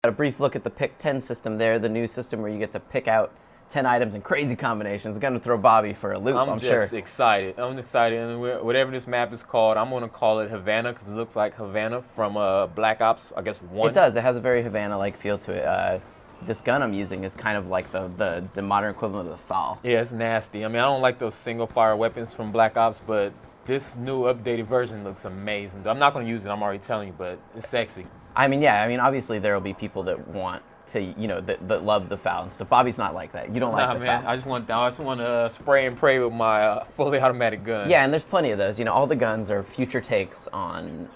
A brief look at the Pick 10 system there, the new system where you get to pick out 10 items in crazy combinations. Going to throw Bobby for a loop, I'm sure. Excited. I'm excited. And whatever this map is called, I'm going to call it Havana because it looks like Havana from Black Ops, I guess, 1. It does. It has a very Havana-like feel to it. This gun I'm using is kind of like the modern equivalent of the FAL. Yeah, it's nasty. I mean, I don't like those single-fire weapons from Black Ops, but this new updated version looks amazing. I'm not going to use it, I'm already telling you, but it's sexy. I mean, yeah. I mean, obviously there will be people that want to, that love the FAL and stuff. Bobby's not like that. You don't like the man. FAL. I just want to spray and pray with my fully automatic gun. Yeah, and there's plenty of those. All the guns are future takes on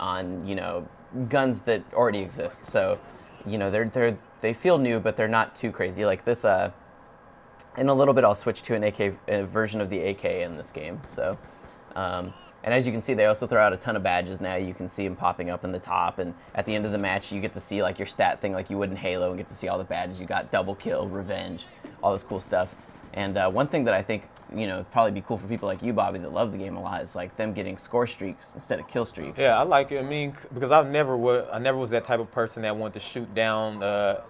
guns that already exist. So, they feel new, but they're not too crazy. Like this, in a little bit, I'll switch to a version of the AK in this game. So, and as you can see, they also throw out a ton of badges now. You can see them popping up in the top, and at the end of the match, you get to see like your stat thing like you would in Halo, and get to see all the badges you got: double kill, revenge, all this cool stuff. And one thing that I think probably be cool for people like you, Bobby, that love the game a lot, is like them getting score streaks instead of kill streaks. Yeah, I like it. I mean, because I never was that type of person that wanted to shoot down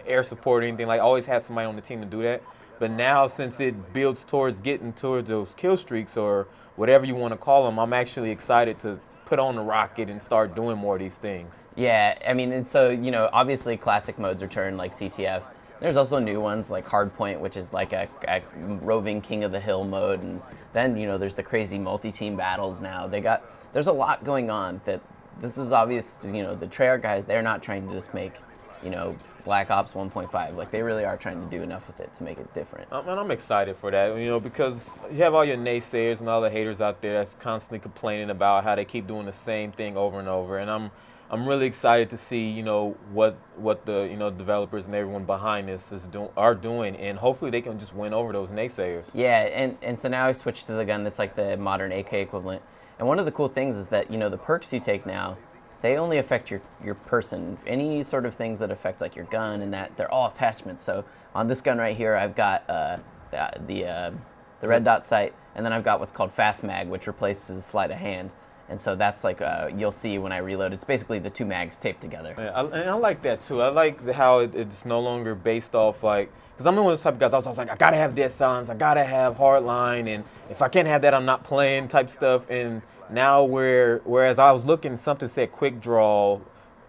air support or anything. Like, I always had somebody on the team to do that. But now, since it builds towards getting towards those kill streaks or whatever you want to call them, I'm actually excited to put on the rocket and start doing more of these things. Yeah, I mean, and so, obviously classic modes return like CTF. There's also new ones like Hardpoint, which is like a roving King of the Hill mode. And then, there's the crazy multi-team battles now. There's a lot going on that this is obvious, the Treyarch guys, they're not trying to just make, Black Ops 1.5. Like, they really are trying to do enough with it to make it different. And I'm excited for that, because you have all your naysayers and all the haters out there that's constantly complaining about how they keep doing the same thing over and over. And I'm really excited to see, what the developers and everyone behind this are doing, and hopefully they can just win over those naysayers. Yeah, and so now I switched to the gun that's like the modern AK equivalent. And one of the cool things is that, the perks you take now, they only affect your person. Any sort of things that affect like your gun and that, they're all attachments. So on this gun right here, I've got the red dot sight, and then I've got what's called Fast Mag, which replaces sleight of hand. And so that's like, you'll see when I reload, it's basically the two mags taped together. Yeah, I like that too. I like how it's no longer based off like, because I'm one of those type of guys, I was like, I gotta have dead silence, I gotta have hardline, and if I can't have that, I'm not playing type stuff. And now whereas I was looking, something said quick draw,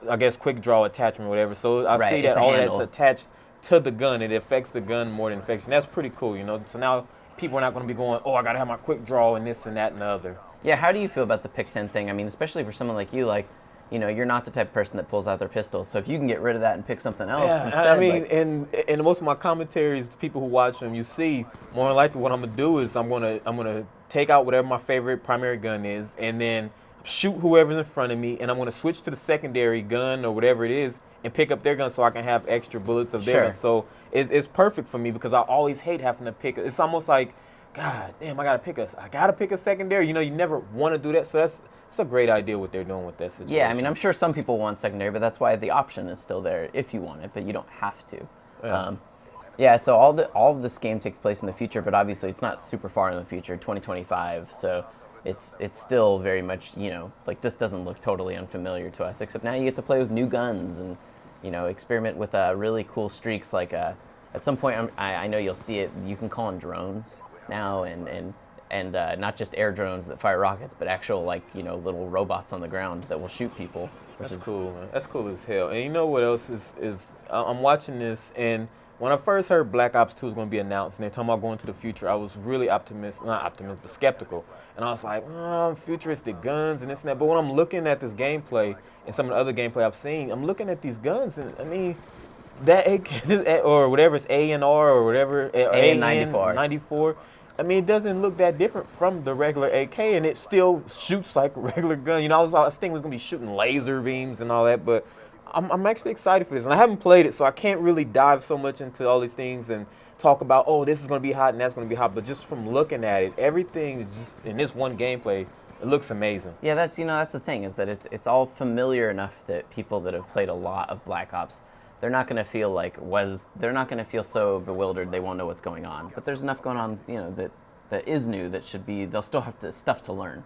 I guess quick draw attachment or whatever. So I see that all that's attached to the gun. It affects the gun more than affects, and that's pretty cool, So now people are not going to be going, oh, I got to have my quick draw and this and that and the other. Yeah, how do you feel about the Pick 10 thing? I mean, especially for someone like you, like, you're not the type of person that pulls out their pistol. So if you can get rid of that and pick something else instead. I mean, and most of my commentaries, the people who watch them, you see, more than likely what I'm going to do is I'm going to take out whatever my favorite primary gun is, and then shoot whoever's in front of me, and I'm going to switch to the secondary gun or whatever it is and pick up their gun so I can have extra bullets of their gun. So it's perfect for me because I always hate having to pick. It's almost like, God damn, I got to pick a secondary. You never want to do that. So that's a great idea what they're doing with that situation. Yeah, I mean, I'm sure some people want secondary, but that's why the option is still there if you want it, but you don't have to. Yeah. So all of this game takes place in the future, but obviously it's not super far in the future, 2025. So it's still very much, like this doesn't look totally unfamiliar to us, except now you get to play with new guns and, experiment with really cool streaks. Like at some point, I know you'll see it, you can call in drones now and not just air drones that fire rockets, but actual like, little robots on the ground that will shoot people. That's cool, man. That's cool as hell. And you know what else is I'm watching this, and when I first heard Black Ops 2 was going to be announced and they're talking about going to the future, I was really not optimistic, but skeptical. And I was like, futuristic guns and this and that. But when I'm looking at this gameplay and some of the other gameplay I've seen, I'm looking at these guns, and I mean, that AK, or whatever, it's A&R or whatever, AN-94. I mean, it doesn't look that different from the regular AK, and it still shoots like a regular gun. I was thinking it was going to be shooting laser beams and all that, but I'm actually excited for this. And I haven't played it, so I can't really dive so much into all these things and talk about, oh, this is going to be hot and that's going to be hot. But just from looking at it, everything is just in this one gameplay, it looks amazing. Yeah, that's the thing, is that it's all familiar enough that people that have played a lot of Black Ops, they're not going to feel so bewildered they won't know what's going on. But there's enough going on, that is new that they'll still have stuff to learn.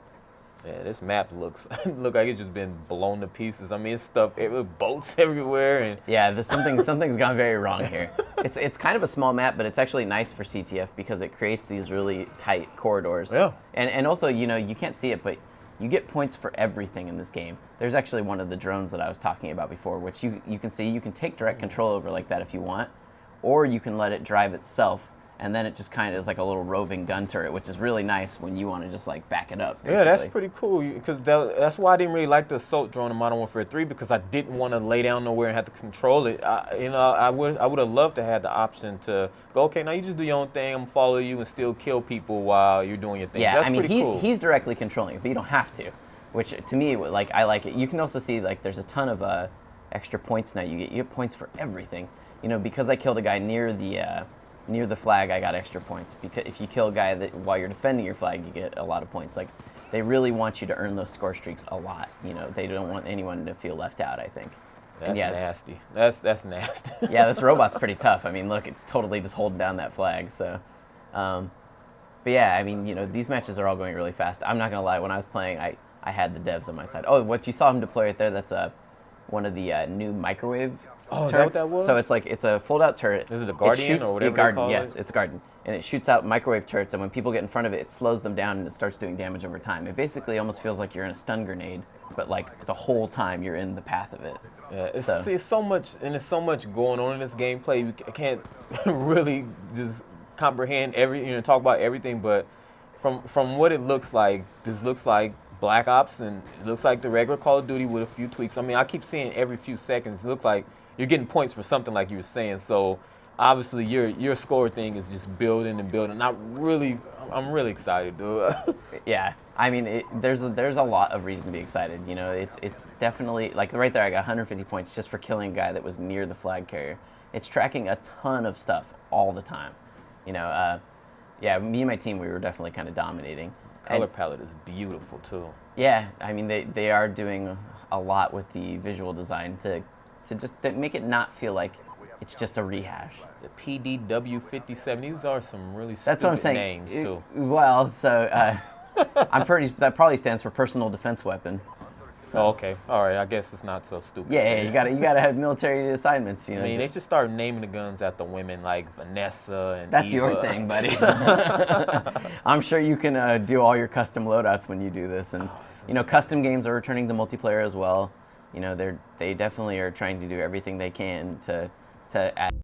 Yeah, this map looks look like it's just been blown to pieces. I mean, it's stuff, boats everywhere, and Yeah, something's gone very wrong here. It's kind of a small map, but it's actually nice for CTF because it creates these really tight corridors. Yeah. And also, you can't see it, but you get points for everything in this game. There's actually one of the drones that I was talking about before, which you can see you can take direct control over like that if you want, or you can let it drive itself. And then it just kind of is like a little roving gun turret, which is really nice when you want to just like back it up. Basically. yeah, that's pretty cool. Because that's why I didn't really like the assault drone in Modern Warfare 3 because I didn't want to lay down nowhere and have to control it. I would have loved to have the option to go, okay, now you just do your own thing. I'm gonna follow you and still kill people while you're doing your thing. Yeah, That's I mean pretty cool. he's directly controlling it, but you don't have to. Which to me, like I like it. You can also see like there's a ton of extra points now. You get points for everything. Because I killed a guy near the flag, I got extra points. Because if you kill a guy while you're defending your flag, you get a lot of points. Like, they really want you to earn those score streaks a lot. They don't want anyone to feel left out, I think. That's nasty. That's nasty. Yeah, this robot's pretty tough. I mean, look, it's totally just holding down that flag. So, but yeah, I mean, these matches are all going really fast. I'm not gonna lie. When I was playing, I had the devs on my side. Oh, what you saw him deploy right there? That's one of the new microwave. Oh, is that turrets. what that was? So it's a fold-out turret. Is it a Guardian or whatever they Guardian, call yes, it? it's a Guardian, and it shoots out microwave turrets. And when people get in front of it, it slows them down and it starts doing damage over time. It basically almost feels like you're in a stun grenade, but like the whole time you're in the path of it. Yeah, it's so much, and there's so much going on in this gameplay. You can't really just comprehend talk about everything. But from what it looks like, this looks like Black Ops, and it looks like the regular Call of Duty with a few tweaks. I mean, I keep seeing every few seconds. It looks like you're getting points for something, like you were saying. So obviously, your score thing is just building and building. I'm really excited, dude. Yeah, I mean, there's a lot of reason to be excited. It's definitely like right there. I got 150 points just for killing a guy that was near the flag carrier. It's tracking a ton of stuff all the time. Yeah, me and my team, we were definitely kind of dominating. Color palette is beautiful too. Yeah, I mean they are doing a lot with the visual design to just make it not feel like it's just a rehash. The PDW57. These are some really That's what I'm stupid saying. names too. Well, so that probably stands for personal defense weapon. So, Oh, okay. All right. I guess it's not so stupid. yeah, you gotta have military assignments. I mean, they should start naming the guns after women like Vanessa and That's Eva. your thing, buddy. I'm sure you can do all your custom loadouts when you do this, and custom games are returning to multiplayer as well. They definitely are trying to do everything they can to add